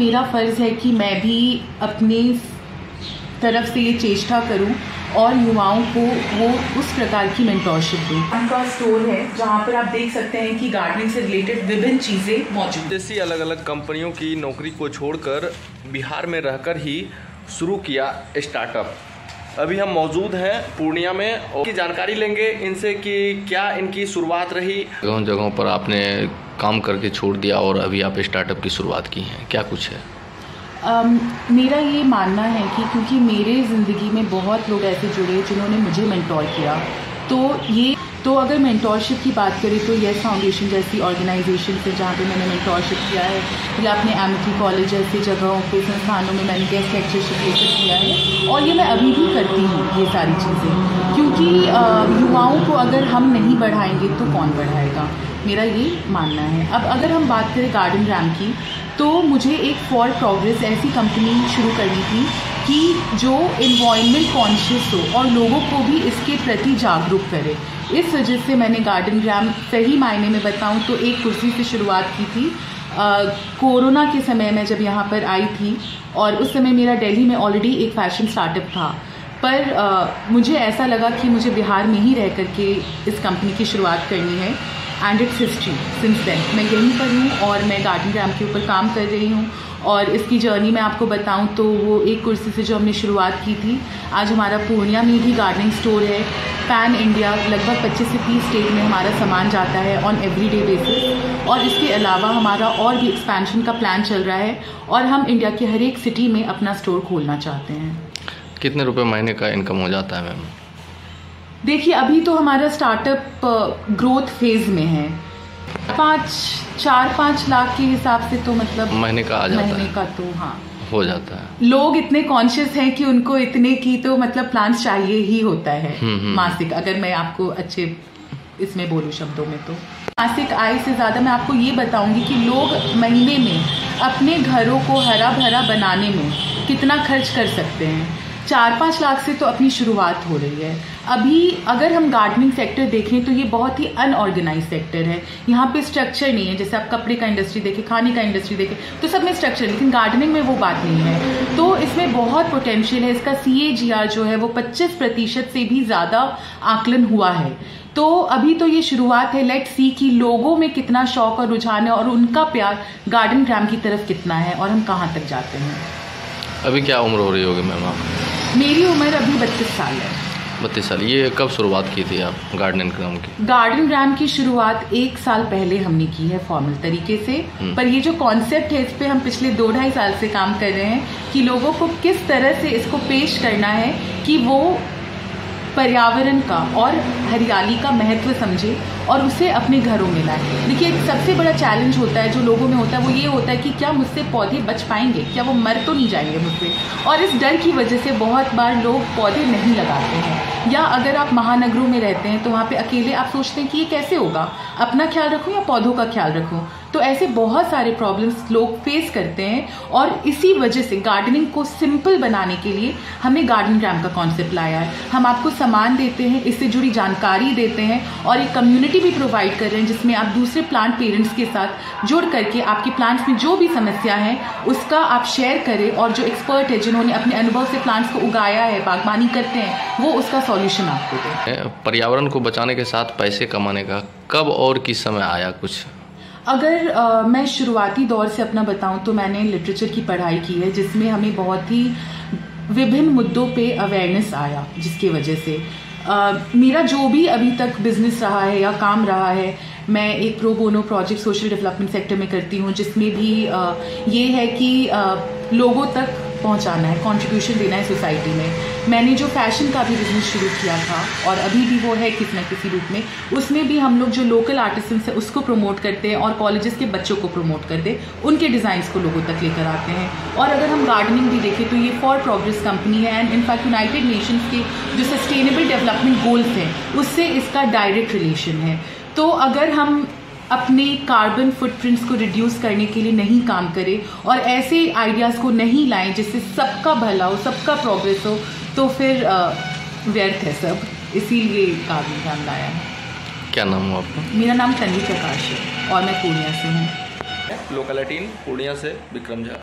मेरा फ़र्ज़ है कि मैं भी अपने तरफ से ये चेष्टा करूं और युवाओं को वो उस प्रकार की मेंटोरशिप दूं। उनका स्टोर है जहां पर आप देख सकते हैं कि गार्डनिंग से रिलेटेड विभिन्न चीज़ें मौजूद। जैसी अलग अलग कंपनियों की नौकरी को छोड़कर बिहार में रहकर ही शुरू किया स्टार्टअप। अभी हम मौजूद हैं पूर्णिया में और की जानकारी लेंगे इनसे कि क्या इनकी शुरुआत रही। जगहों जगहों पर आपने काम करके छोड़ दिया और अभी आप स्टार्टअप की शुरुआत की हैं, क्या कुछ है? मेरा ये मानना है कि क्योंकि मेरे ज़िंदगी में बहुत लोग ऐसे जुड़े जिन्होंने मुझे मेंटोर किया, तो अगर मेंटोरशिप की बात करें तो यस फाउंडेशन जैसी ऑर्गेनाइजेशन से जहाँ पे मैंने मेंटोरशिप किया है, या अपने एमिटी कॉलेज जैसी जगहों पे संस्थानों में मैंने गेस्ट लेक्चरशिप लेकर किया है, और ये मैं अभी भी करती हूँ ये सारी चीज़ें, क्योंकि युवाओं को अगर हम नहीं बढ़ाएंगे तो कौन बढ़ाएगा, मेरा ये मानना है। अब अगर हम बात करें गार्डन रैम की, तो मुझे एक फॉर प्रोग्रेस ऐसी कंपनी शुरू करनी थी कि जो इन्वायरमेंट कॉन्शियस हो और लोगों को भी इसके प्रति जागरूक करे। इस वजह से मैंने गार्डन रैम सही मायने में बताऊं तो एक कुर्सी से शुरुआत की थी। कोरोना के समय में जब यहाँ पर आई थी, और उस समय मेरा दिल्ली में ऑलरेडी एक फैशन स्टार्टअप था, पर मुझे ऐसा लगा कि मुझे बिहार में ही रह करके इस कंपनी की शुरुआत करनी है। And its history since then मैं यहीं पर हूँ और मैं गार्डन रैम के ऊपर काम कर रही हूँ। और इसकी जर्नी मैं आपको बताऊं तो वो एक कुर्सी से जो हमने शुरुआत की थी, आज हमारा पूर्णिया में भी गार्डनिंग स्टोर है। पैन इंडिया लगभग 25 से 30 स्टेट में हमारा सामान जाता है ऑन एवरीडे बेसिस, और इसके अलावा हमारा और भी एक्सपेंशन का प्लान चल रहा है और हम इंडिया के हर एक सिटी में अपना स्टोर खोलना चाहते हैं। कितने रुपए महीने का इनकम हो जाता है मैम? देखिए, अभी तो हमारा स्टार्टअप ग्रोथ फेज में है। 4-5 लाख के हिसाब से तो मतलब महीने का आ जाता है। महीने का तो हाँ हो जाता है। लोग इतने कॉन्शियस हैं कि उनको इतने की तो मतलब प्लान्स चाहिए ही होता है मासिक। अगर मैं आपको अच्छे इसमें बोलूं शब्दों में, तो मासिक आय से ज़्यादा मैं आपको ये बताऊंगी कि लोग महीने में अपने घरों को हरा भरा बनाने में कितना खर्च कर सकते हैं। 4-5 लाख से तो अपनी शुरुआत हो रही है। अभी अगर हम गार्डनिंग सेक्टर देखें तो ये बहुत ही अनऑर्गेनाइज सेक्टर है। यहाँ पे स्ट्रक्चर नहीं है। जैसे आप कपड़े का इंडस्ट्री देखें, खाने का इंडस्ट्री देखें, तो सब में स्ट्रक्चर, लेकिन गार्डनिंग में वो बात नहीं है। तो इसमें बहुत पोटेंशियल है। इसका CAGR जो है वो 25% से भी ज़्यादा आकलन हुआ है। तो अभी तो ये शुरुआत है। लेट्स सी कि लोगों में कितना शौक और रुझान है और उनका प्यार गार्डन रैम की तरफ कितना है और हम कहाँ तक जाते हैं। अभी क्या उम्र हो रही होगी मैम आप? मेरी उम्र अभी 32 साल है। 32 साल। ये कब शुरुआत की थी आप गार्डन रैम की? गार्डन रैम की शुरुआत 1 साल पहले हमने की है फॉर्मल तरीके से, पर ये जो कॉन्सेप्ट है इस पे हम पिछले 2-2.5 साल से काम कर रहे हैं कि लोगों को किस तरह से इसको पेश करना है कि वो पर्यावरण का और हरियाली का महत्व समझे और उसे अपने घरों में लाए। देखिए, एक सबसे बड़ा चैलेंज होता है जो लोगों में होता है, वो ये होता है कि क्या मुझसे पौधे बच पाएंगे, क्या वो मर तो नहीं जाएंगे मुझसे। और इस डर की वजह से बहुत बार लोग पौधे नहीं लगाते हैं। या अगर आप महानगरों में रहते हैं तो वहाँ पे अकेले आप सोचते हैं कि ये कैसे होगा, अपना ख्याल रखूँ या पौधों का ख्याल रखूँ। तो ऐसे बहुत सारे प्रॉब्लम्स लोग फेस करते हैं, और इसी वजह से गार्डनिंग को सिंपल बनाने के लिए हमने गार्डन रैम का कॉन्सेप्ट लाया है। हम आपको सामान देते हैं, इससे जुड़ी जानकारी देते हैं और एक कम्युनिटी भी प्रोवाइड कर रहे हैं जिसमें आप दूसरे प्लांट पेरेंट्स के साथ जुड़ करके आपके प्लांट्स में जो भी समस्या है उसका आप शेयर करें, और जो एक्सपर्ट है जिन्होंने अपने अनुभव से प्लांट्स को उगाया है, बागबानी करते हैं, वो उसका सॉल्यूशन आपको दें। पर्यावरण को बचाने के साथ पैसे कमाने का कब और किस समय आया कुछ? अगर मैं शुरुआती दौर से अपना बताऊं तो मैंने लिटरेचर की पढ़ाई की है, जिसमें हमें बहुत ही विभिन्न मुद्दों पे अवेयरनेस आया, जिसकी वजह से मेरा जो भी अभी तक बिजनेस रहा है या काम रहा है, मैं एक pro bono project social development sector में करती हूँ, जिसमें भी ये है कि लोगों तक पहुंचाना है, कंट्रीब्यूशन देना है सोसाइटी में। मैंने जो फैशन का भी बिजनेस शुरू किया था और अभी भी वो है किसी न किसी रूप में, उसमें भी हम लोग जो लोकल आर्टिसंस है उसको प्रमोट करते हैं और कॉलेजेस के बच्चों को प्रमोट करते हैं, उनके डिज़ाइंस को लोगों तक लेकर आते हैं। और अगर हम गार्डनिंग भी देखें तो ये फॉर प्रोग्रेस कंपनी है, एंड इनफैक्ट यूनाइटेड नेशंस के जो सस्टेनेबल डेवलपमेंट गोल्स हैं उससे इसका डायरेक्ट रिलेशन है। तो अगर हम अपने कार्बन फुटप्रिंट्स को रिड्यूस करने के लिए नहीं काम करें और ऐसे आइडियाज़ को नहीं लाएं जिससे सबका भला हो, सबका प्रोग्रेस हो, तो फिर व्यर्थ है सब। इसीलिए गार्डन रैम लाया है। क्या नाम हो आपका? मेरा नाम तन्वी प्रकाश है और मैं पूर्णिया से हूँ। लोकल 18 पूर्णिया से विक्रम झा।